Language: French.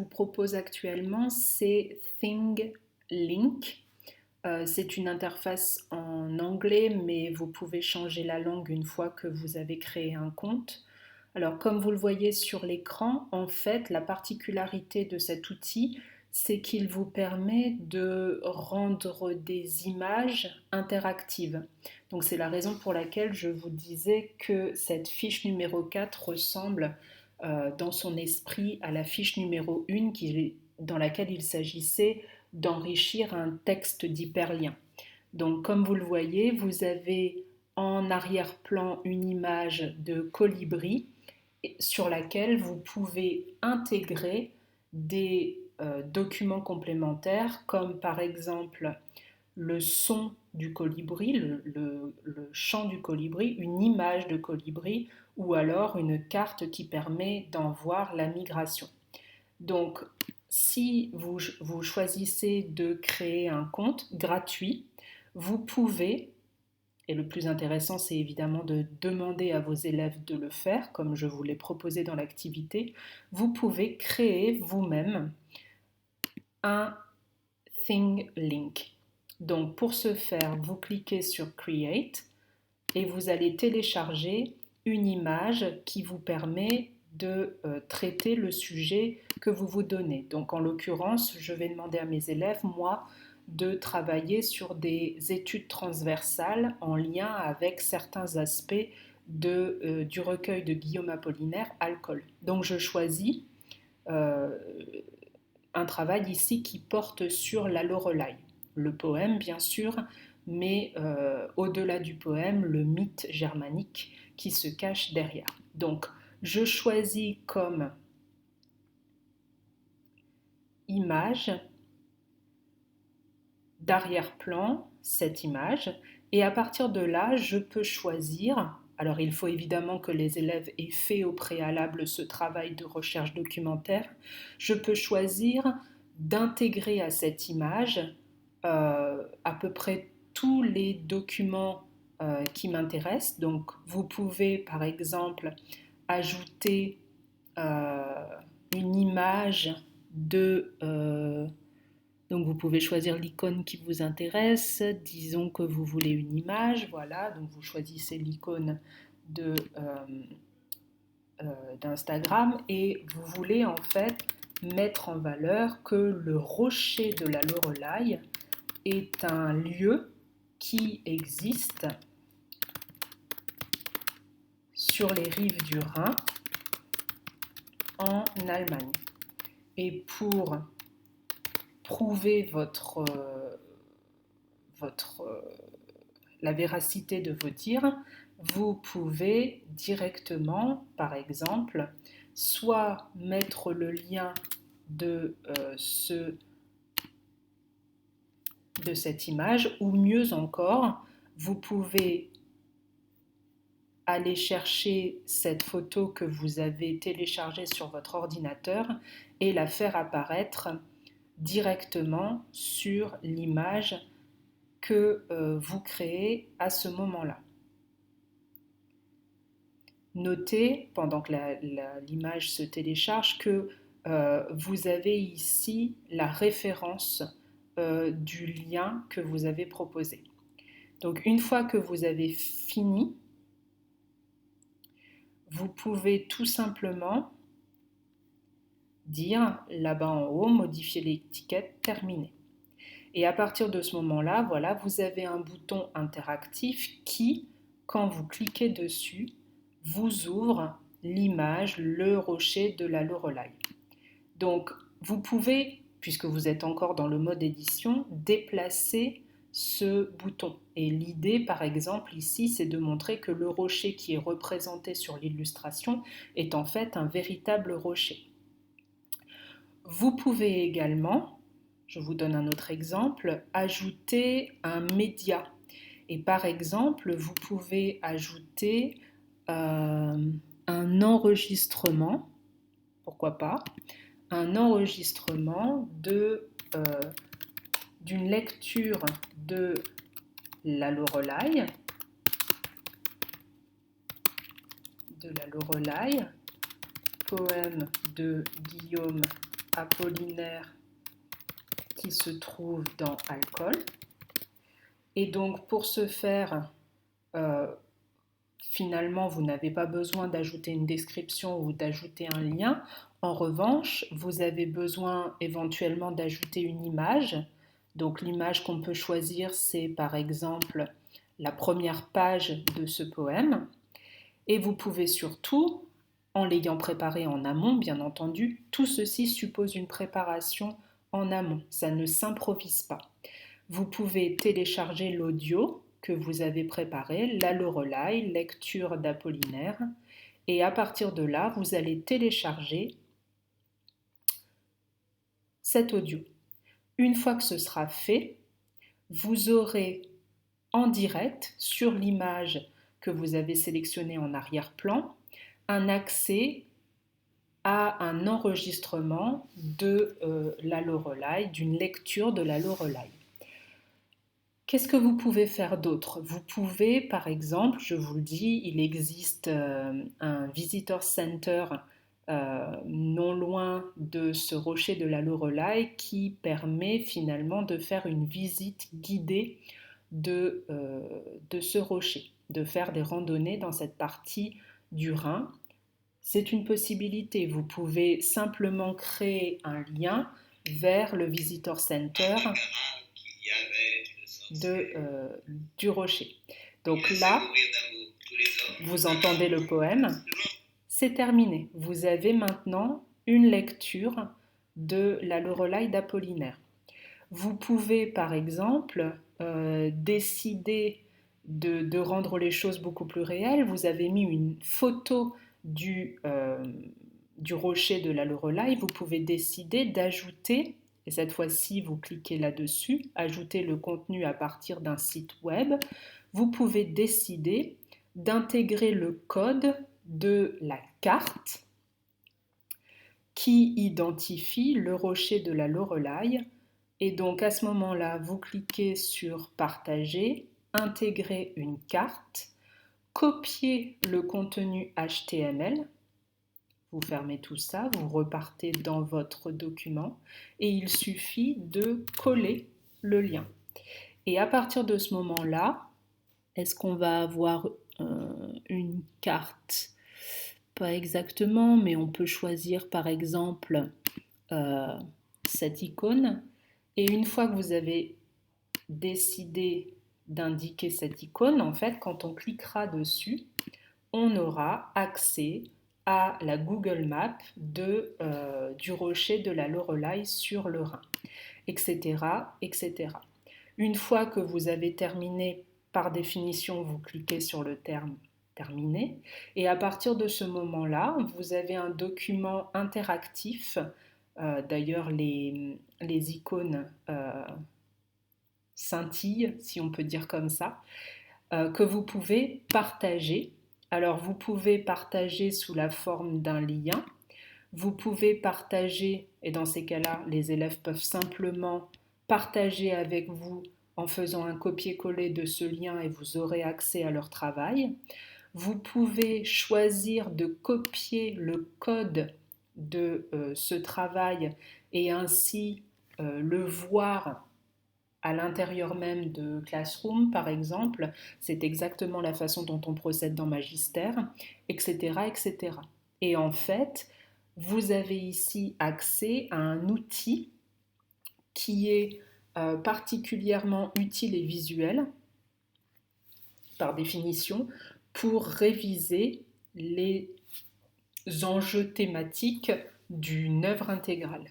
vous propose actuellement, c'est ThingLink. C'est une interface en anglais, mais vous pouvez changer la langue une fois que vous avez créé un compte. Alors, comme vous le voyez sur l'écran, en fait, la particularité de cet outil, c'est qu'il vous permet de rendre des images interactives. Donc, c'est la raison pour laquelle je vous disais que cette fiche numéro 4 ressemble dans son esprit à la fiche numéro 1 dans laquelle il s'agissait d'enrichir un texte d'hyperlien. Donc comme vous le voyez, vous avez en arrière-plan une image de colibri sur laquelle vous pouvez intégrer des documents complémentaires comme par exemple le son du colibri, le chant du colibri, une image de colibri ou alors une carte qui permet d'en voir la migration. Donc, si vous choisissez de créer un compte gratuit, vous pouvez, et le plus intéressant c'est évidemment de demander à vos élèves de le faire, comme je vous l'ai proposé dans l'activité, vous pouvez créer vous-même un ThingLink. Donc pour ce faire, vous cliquez sur Create et vous allez télécharger une image qui vous permet de traiter le sujet que vous vous donnez. Donc en l'occurrence, je vais demander à mes élèves, moi, de travailler sur des études transversales en lien avec certains aspects du recueil de Guillaume Apollinaire, Alcool. Donc je choisis euh, un travail ici qui porte sur la Loreley. Le poème, bien sûr, mais au-delà du poème, le mythe germanique qui se cache derrière. Donc, je choisis comme image d'arrière-plan cette image et à partir de là, je peux choisir. Alors, il faut évidemment que les élèves aient fait au préalable ce travail de recherche documentaire. Je peux choisir d'intégrer à cette image à peu près tous les documents qui m'intéressent. Donc, vous pouvez, par exemple, ajouter euh, une image de donc vous pouvez choisir l'icône qui vous intéresse. Disons que vous voulez une image, voilà. Donc vous choisissez l'icône d'Instagram et vous voulez en fait mettre en valeur que le rocher de la Loreley est un lieu qui existe sur les rives du Rhin en Allemagne. Et pour prouver la véracité de vos dires, vous pouvez directement, par exemple, soit mettre le lien de, de cette image, ou mieux encore, vous pouvez aller chercher cette photo que vous avez téléchargée sur votre ordinateur et la faire apparaître directement sur l'image que vous créez à ce moment-là. Notez, pendant que l'image se télécharge, que vous avez ici la référence du lien que vous avez proposé. Donc une fois que vous avez fini, vous pouvez tout simplement dire là-bas en haut, modifier l'étiquette, terminer. Et à partir de ce moment-là, voilà, vous avez un bouton interactif qui, quand vous cliquez dessus, vous ouvre l'image, le rocher de la Loreley. Donc, vous pouvez, puisque vous êtes encore dans le mode édition, déplacer ce bouton. Et l'idée, par exemple, ici, c'est de montrer que le rocher qui est représenté sur l'illustration est en fait un véritable rocher. Vous pouvez également, je vous donne un autre exemple, ajouter un média. Et par exemple, vous pouvez ajouter un enregistrement, pourquoi pas, un enregistrement d'une lecture de la Loreley, poème de Guillaume apollinaire qui se trouve dans alcool. Et donc pour ce faire, finalement, vous n'avez pas besoin d'ajouter une description ou d'ajouter un lien. En revanche, vous avez besoin éventuellement d'ajouter une image. Donc l'image qu'on peut choisir, c'est par exemple la première page de ce poème. Et vous pouvez surtout, en l'ayant préparé en amont, bien entendu, tout ceci suppose une préparation en amont. Ça ne s'improvise pas. Vous pouvez télécharger l'audio que vous avez préparé, la Loreley, lecture d'Apollinaire, et à partir de là, vous allez télécharger cet audio. Une fois que ce sera fait, vous aurez en direct sur l'image que vous avez sélectionnée en arrière-plan un accès à un enregistrement de la Loreley, d'une lecture de la Loreley. Qu'est-ce que vous pouvez faire d'autre? Vous pouvez, par exemple, je vous le dis, il existe un visitor center non loin de ce rocher de la Loreley qui permet finalement de faire une visite guidée de ce rocher, de faire des randonnées dans cette partie du Rhin. C'est une possibilité. Vous pouvez simplement créer un lien vers le visitor center du rocher. Donc là, vous entendez le poème, c'est terminé. Vous avez maintenant une lecture de la Loreley d'Apollinaire. Vous pouvez par exemple décider de rendre les choses beaucoup plus réelles. Vous avez mis une photo du rocher de la Loreley. Vous pouvez décider d'ajouter, et cette fois-ci vous cliquez là-dessus, ajouter le contenu à partir d'un site web. Vous pouvez décider d'intégrer le code de la carte qui identifie le rocher de la Loreley. Et donc à ce moment-là, vous cliquez sur partager, intégrer une carte, copier le contenu HTML, vous fermez tout ça, vous repartez dans votre document et il suffit de coller le lien. Et à partir de ce moment-là, est-ce qu'on va avoir une carte? Pas exactement, mais on peut choisir par exemple cette icône. Et une fois que vous avez décidé d'indiquer cette icône, en fait, quand on cliquera dessus, on aura accès à la Google Map du rocher de la Loreley sur le Rhin, etc., etc. Une fois que vous avez terminé, par définition, vous cliquez sur le terme terminé, et à partir de ce moment-là, vous avez un document interactif. D'ailleurs, les icônes scintillent, si on peut dire comme ça, que vous pouvez partager. Alors, vous pouvez partager sous la forme d'un lien. Vous pouvez partager, et dans ces cas-là, les élèves peuvent simplement partager avec vous en faisant un copier-coller de ce lien et vous aurez accès à leur travail. Vous pouvez choisir de copier le code de ce travail et ainsi le voir à l'intérieur même de Classroom, par exemple. C'est exactement la façon dont on procède dans Magister, etc., etc. Et en fait, vous avez ici accès à un outil qui est particulièrement utile et visuel, par définition, pour réviser les enjeux thématiques d'une œuvre intégrale.